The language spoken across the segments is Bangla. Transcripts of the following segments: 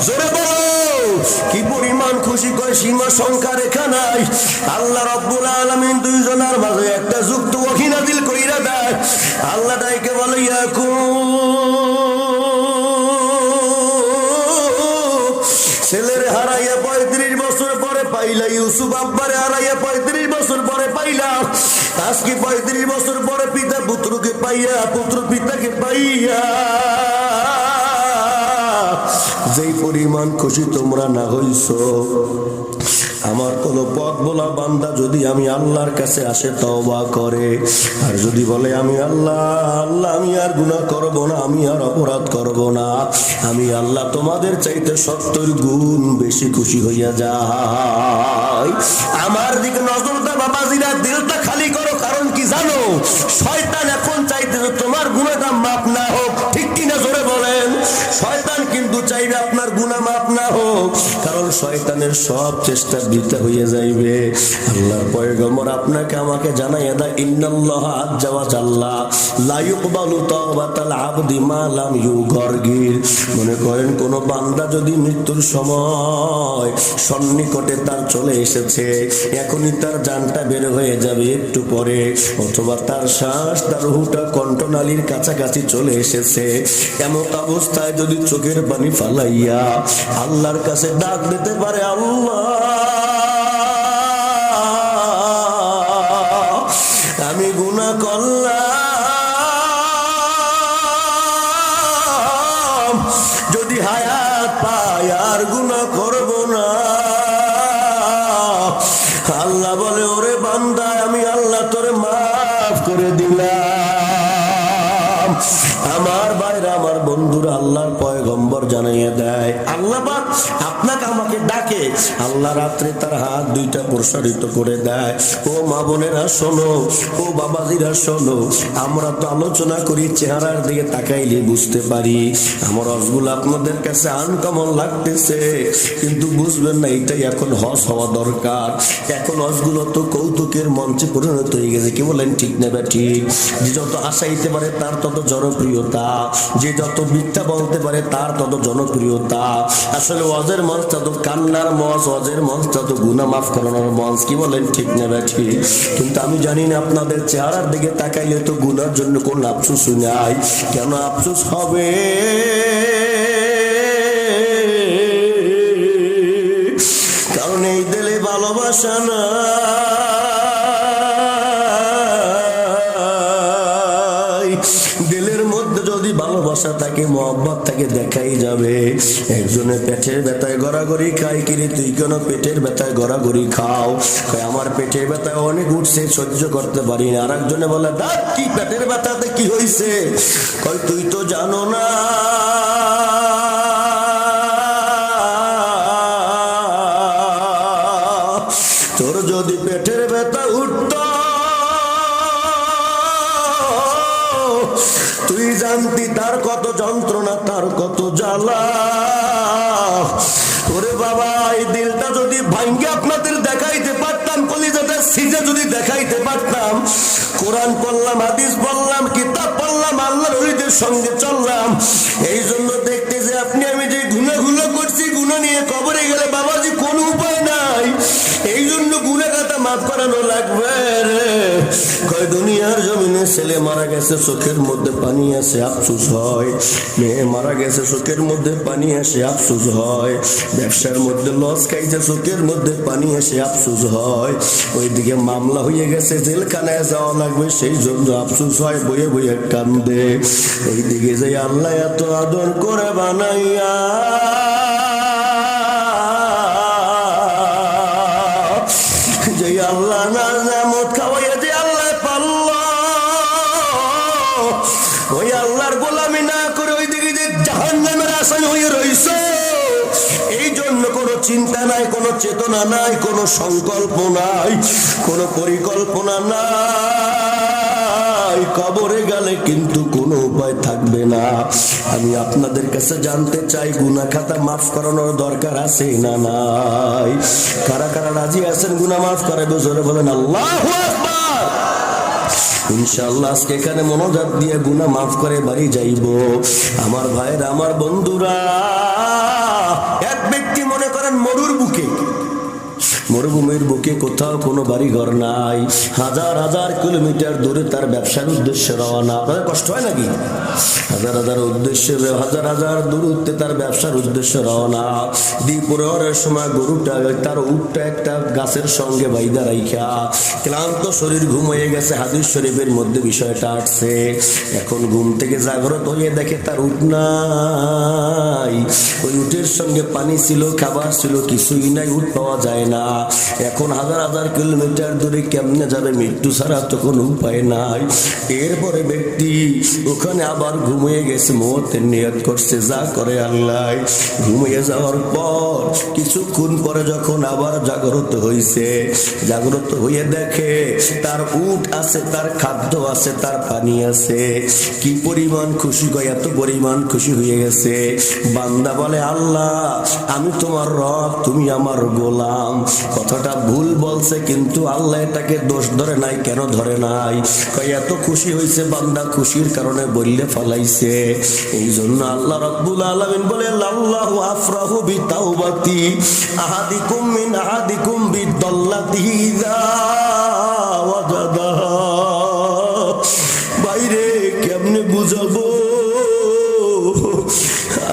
জোরে বলো কি পরিমাণ খুশি কয় সীমা সংখ্যা রেখা নাই। আল্লাহ রাব্বুল আলামিন দুইজনের মাঝে একটা যুক্ত ওহী নাযিল কইরা দেয়। আল্লাহ ডাইকে বলে ছেলের হারাইয়া 35 বছর পরে পাইলা, ইউসুফ আব্বারে হারাইয়া 35 বছর পরে পাইলা, আজকে 35 বছর পরে পিতা পুত্রকে পাইয়া, পুত্র পিতাকে পাইয়া যেই পরিমাণ খুশি তোমরা না হইছো, আমার কোন পথ বলা বান্দা যদি আমি আল্লাহর কাছে আসে তওবা করে আর যদি বলে আমি আল্লাহ আমি আর গুনাহ করব না, আমি আর অপরাধ করব না, আমি আল্লাহ তোমাদের চাইতে 70 গুণ বেশি খুশি হইয়া যাই। আমার দিকে নজর দাও বাবাজিরা, দিলটা খালি করো। কারণ কি জানো, শয়তান এখন চাইতেছে তোমার গুনাহটা মাফ না হোক, ঠিক কিনা জোরে বলেন। শয়তান কিন্তু চাইবে আপনার গুনাহ মাফ না হোক, কারণ শয়তানের সব চেষ্টা বৃথা হয়ে যাইবে। আল্লাহর পয়গম্বর আপনাকে আমাকে জানাইয়া দেয়, ইন্নাল্লাহ আজ্জা ওয়া জাল্লা লা ইকবালু তাওবাতাল আবদি মা লাম ইউগরগির। মনে করেন কোন বান্দা যদি মৃত্যুর সময় সন্নিকটে তার চলে এসেছে, এখনই তার জানটা বের হয়ে যাবে একটু পরে, অথবা তার শ্বাস তার রুহুটা কণ্ঠনালীর কাছাকাছি চলে এসেছে, এমন অবস্থায় যদি চোখের পানি ফালাইয়া আল্লাহর কাছে ডাক দিতে পারে, আল্লাহ আমি গুনাহ করলাম, যদি হায়াত পাই আর গুনাহ করব না। আল্লাহ বলে, ওরে বান্দা আমি আল্লাহ তোরে মাফ করে দিলাম। আমার ভাইরা, আমার বন্ধুরা, আল্লাহর পয়গম্বর জানাইয়া দেয়, আল্লাহ পাক আপনাকে আমাকে ডাকে। আল্লাহ রাত্রে তার হাত দুইটা প্রসারিত করে দেয়। ও মা বোনেরা শোনো, ও বাবাজিরা শোনো, আমরা তো আলোচনা করি, চেহারার দিকে তাকাইলে বুঝতে পারি আমার হজগুলো আপনাদের কাছে আনকমন লাগতেছে, কিন্তু বুঝবেন না এটাই এখন হজ হওয়া দরকার। এখন হজগুলো তো কৌতুকের মঞ্চে পরিণত হয়ে গেছে, কি বলেন ঠিক না ঠিক? যে যত আশাইতে পারে তার তত জনপ্রিয়তা, যে যত মিথ্যা বলতে পারে তার তত জনপ্রিয়তা। আসলে ওয়াজের মঞ্চটা তো কান্নার মঞ্চ, ওয়াজের মঞ্চটা তো গুনাহ মাফ করানোর মঞ্চ, কি বলেন ঠিক না ঠিক? কিন্তু আমি জানি না আপনাদের চেহারার দিকে তাকাইলে তো গুনার জন্য কোন আফসোস নাই। কেন আফসোস হবে? কারণ এই দিলে ভালোবাসা না, দিলের মধ্যে যদি ভালোবাসা থাকে, মহব্বত থাকে, দেখাই যাবে। একজনে পেটের ব্যথায় গড়াগড়ি খায়, কিরে তুই কেন পেটের ব্যথায় গড়াগড়ি খাও? আমার পেটের ব্যথায় অনেক উঠছে, সহ্য করতে পারি না। আর একজনে বলে, দেখ কি পেটের ব্যথাতে কি হয়েছে? কই তুই তো জানো না, তোর যদি পেটের ব্যথা উঠত তুই জানতি তার কত যন্ত্রণা, তার কত জ্বালা। ওরে বাবা, এই দিলটা যদি ভাঙ্গে আপনাদের দেখাইতে পারতাম, কলিজাটা সিজে যদি দেখাইতে পারতাম, কোরআন পড়লাম, হাদিস পড়লাম, কিতাব পড়লাম, আল্লাহর ওলিদের সঙ্গে চললাম। এই জন্য দেখতে যে আপনি আমি যে গুনাহগুলো করছি, গুনাহ নিয়ে কবরে গেলে বাবাজি কোনো উপায় নাই, এই জন্য গুনাহটা মাফ করানো লাগবে। কয় দুনিয়ার জমিনে ছেলে মারা গেছে, চোখের মধ্যে পানি আসে, আফসোস হয়। মেয়ে মারা গেছে, চোখের মধ্যে পানি আসে, আফসোস হয়। ব্যবসার মধ্যে লস খাইছে, চোখের মধ্যে পানি আসে, আফসোস হয়। ওইদিকে মামলা হয়ে গেছে, জেলখানায় যাওয়া লাগবে, সেই জন্য আফসোস হয়, বইয়ে বইয়ে কান্দে। এইদিকে যে আল্লাহ এত আদর করে বানাইয়া যে আল্লাহ না নামত খাওয়াইয়া যে আল্লাহ পাল্ল, ওই আল্লাহর গোলামি না করে ওইদিকে যে জাহান্নামের আসামি হয়ে রইছে। এই জন্য কোনো চিন্তা নাই, কোনো চেতনা নাই, কোনো সংকল্প নাই, কোনো পরিকল্পনা নাই। কবরে গেলে কিন্তু কোনো উপায় থাকবে না। আমি আপনাদের কাছে জানতে চাই, গুনাহ খাতা মাফ করানোর দরকার আছে না নাই? কারা কারা রাজি আছেন গুনাহ মাফ করাবে? জোরে বলেন আল্লাহু আকবার। ইনশাআল্লাহ আজকে এখানে মনোজাত দিয়ে গুনাহ মাফ করে বাড়ি যাইব। আমার ভাইরা, আমার বন্ধুরা, মরুভূমির বুকে কোথাও কোনো বাড়ি ঘর নাই, হাজার হাজার কিলোমিটার দূরে তার ব্যবসার উদ্দেশ্যে রওনা। আপনাদের কষ্ট হয় নাকি? হাজার হাজার উদ্দেশ্যে, হাজার হাজার দূরত্বে তার ব্যবসার উদ্দেশ্যে রওনা। দ্বিপ্রহরের সময় গরুটা, তার উটটা একটা গাছের সঙ্গে বাইদা রাইখা ক্লান্ত শরীর ঘুমিয়ে গেছে। হাদিস শরীফের মধ্যে বিষয়টা আসছে। এখন ঘুম থেকে জাগ্রত হয়ে দেখে তার উট নাই। ওই উটের সঙ্গে পানি ছিল, খাবার ছিল, কিছুই নাই, উট পাওয়া যায় না। এখন হাজার হাজার কিলোমিটার দূরে কেমনে যাবে? মৃত্যু ছাড়া তো কোনো উপায় নাই। এরপরে ব্যক্তি ওখানে আবার ঘুমিয়ে গেছে, মওতের নিয়ত করছে, যা করে আল্লাহ। ঘুমিয়ে যাওয়ার পর কিছুক্ষণ পরে যখন আবার জাগ্রত হইছে, জাগ্রত হয়ে দেখে তার উট আছে, তার খাদ্য আছে, তার পানি আছে। কি পরিমাণ খুশি, এত পরিমাণ খুশি হয়ে গেছে। বান্দা বলে, আল্লাহ আমি তোমার রব, তুমি আমার গোলাম। কথাটা ভুল বলছে, কিন্তু আল্লাহ এটাকে দোষ ধরে নাই। কেন ধরে নাই? এত খুশি হয়েছে বান্দা, খুশির কারণে বললে ফলাইছে। এই জন্য আল্লাহ রাব্বুল আলামিন বলে, আল্লাহু আফরাহু বিতাওবাতি আহাদিকুম মিন আহাদিকুম বিদাল্লাতি ইযা ওয়াজাদাহা। বাইরে কেমনে বুঝাবো?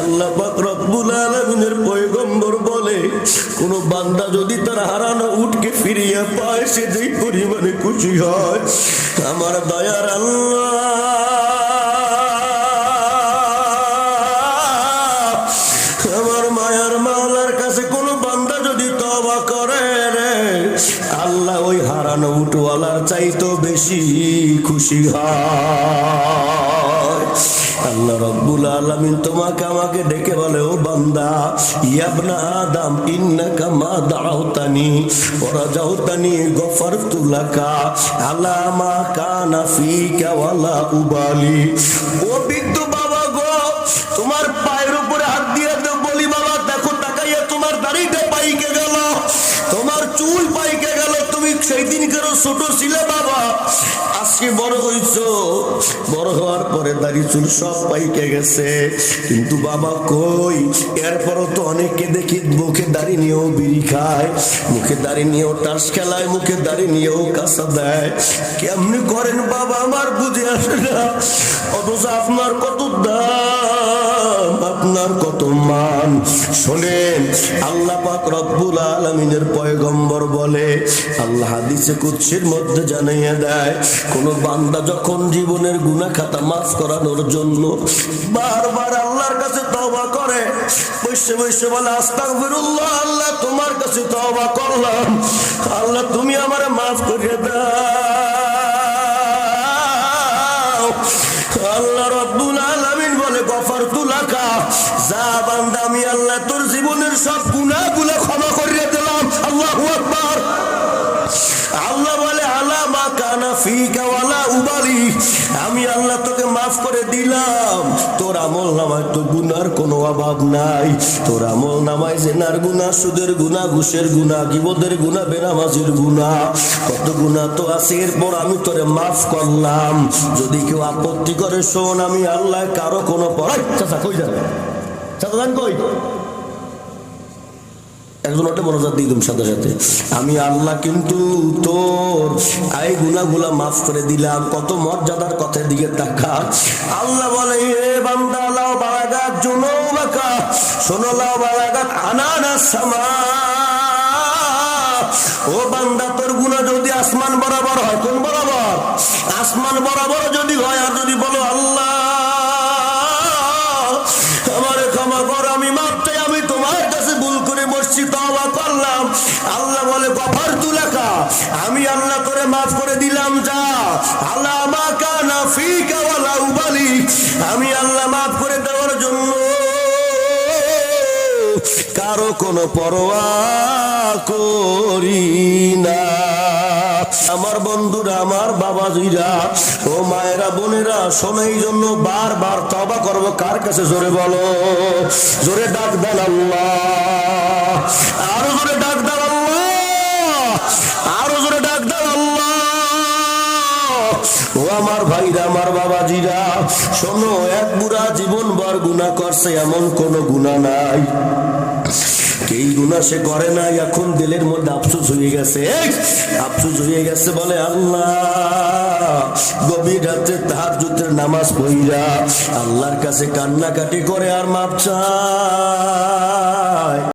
আল্লাহ পাক রব্বুল আলামিনের পয়গম্বর বলে, কোন বান্দা যদি তার হারানো উটকে ফিরিয়ে পায়, সে যেই পরিমাণে খুশি হয়, আমার দয়ার আল্লাহ, আমার মায়ার মাওলার কাছে কোন বান্দা যদি তওবা করে রে, আল্লাহ ওই হারানো উটওয়ালার চাইতো বেশি খুশি হয়। আল্লাহ রাব্বুল আলামিন তোমাকে আমাকে ডেকে বলে, ও বান্দা, ইয়া আদম ইন্নাকা মা দাউতানি ওয়া রাজাউতানি গফারতু লাকা আলা মা কানা ফিকা ওয়ালা উবালি। ও বিদ্যু বাবা গো, তোমার পায়ের উপরে হাত দিয়ে বলি, বাবা দেখো তাকাইয়া তোমার দাড়িটা পাইকে গেল, তোমার চুল পাইকে গেল। তুমি সেই দিন কেন ছোট ছিলে বাবা, আজকে বড় হইছো, বড় হওয়ার পরে দাড়ি চুল সব পাইকে গেছে। কিন্তু বাবা কই, এরপরও তো অনেককে দেখি মুখে দাড়ি নিয়েও বিড়ি খায়, মুখে দাড়ি নিয়েও টাস খেলায়, মুখে দাড়ি নিয়েও কাঁচা দেয়। কেমনি করেন বাবা আমার বুঝে আসে না। অথচ আপনার কত দাম, আপনার কত মান। শোনেন, আল্লাহ পাক রব্বুল আলামিনের পয়গম্বর বলে, আল্লাহ হাদিসে কুদসির মধ্যে জানাইয়া দেয়, কোন বান্দা যখন জীবনের গুনাহ খাতা মাফ করানোর জন্য বারবার আল্লাহর কাছে তওবা করে, বসে বসে বলে, আস্তাগফিরুল্লাহ, আল্লাহ তোমার কাছে তওবা করলাম, আল্লাহ তুমি আমারে মাফ করে দাও। আল্লাহ রাব্বুল আলামিন বলে, গফারতু লাকা, যা বান্দা আমি আল্লাহ তোর জীবনের সব গুনাহগুলো ক্ষমা করে দিলাম। আল্লাহু আকবার। আল্লাহ বলে, আলা মা কানা ফিকা ওয়ালা উবালি, আমি আল্লাহ তোকে মাফ করে দিলাম। তোর আমল নামায় তো গুনার কোনো অভাব নাই। তোর আমল নামায় জেনার গুনাহ, সুদের গুনাহ, ঘুষের গুনাহ, গীবতের গুনাহ, বেনামাজির গুনাহ, কত গুনাহ তো আছে। এরপর আমি তোরে মাফ করলাম। যদি কেউ আপত্তি করে, শোন, আমি আল্লাহ কারো কোনো পড়াই। চাচা কই যাবে? চাচা যান কই? একজন ওটা মনোজাত দিয়ে দিম সাথে সাথে, আমি আল্লাহ কিন্তু তোর এই গুনাহগুলা মাফ করে দিলাম। কত মর্যাদার কথার দিকে তাকা। আল্লাহ বলে, এ বান্দা, লাও বালাগাত জুনুবাকা, শোনো, লাও বালাগাত আনানা সামা। ও বান্দা, তোর গুনাহ যদি আসমান বরাবর হয়, কোন বরাবর? আসমান বরাবর যদি হয়, আর যদি বলো, আল্লাহ আমারে ক্ষমা কর, আমি মাফ চাই, আমি তোমার কাছে ভুল করে বসছি, তওবা করলাম। আল্লাহ বলে, গফারতু লাকা, আমি আল্লাহ তোরে মাফ করে দিলাম। যা, আলা মা কানা ফিকা ওয়ালা উবালি, আমি আল্লাহ মাফ করে দেওয়ার জন্য কারো কোনো পরোয়া করি না। আমার বন্ধুরা, আমার বাবাজিরা, ও মায়েরা, বোনেরা, শোনো, এই জন্য বারবার তওবা করবো। কার কাছে? জোরে বলো, জোরে ডাক দেন আল্লাহ, আরো জোরে ডাক দেন আল্লাহ, আরো জোরে ডাক দেন আল্লাহ। ও আমার ভাইরা, আমার বাবাজিরা, শোনো, এক বুড়া জীবন ভর গুনাহ করছে, এমন কোন গুনাহ নাই। এই গুনাহ সে করে না, এখন দিলের মধ্যে আফসোস হয়ে গেছে, আফসোস হয়ে গেছে, বলে আল্লাহ গভীর রাতে তাহাজ্জুদের নামাজ পড়িয়া আল্লাহর কাছে কান্নাকাটি করে আর মাপ চায়।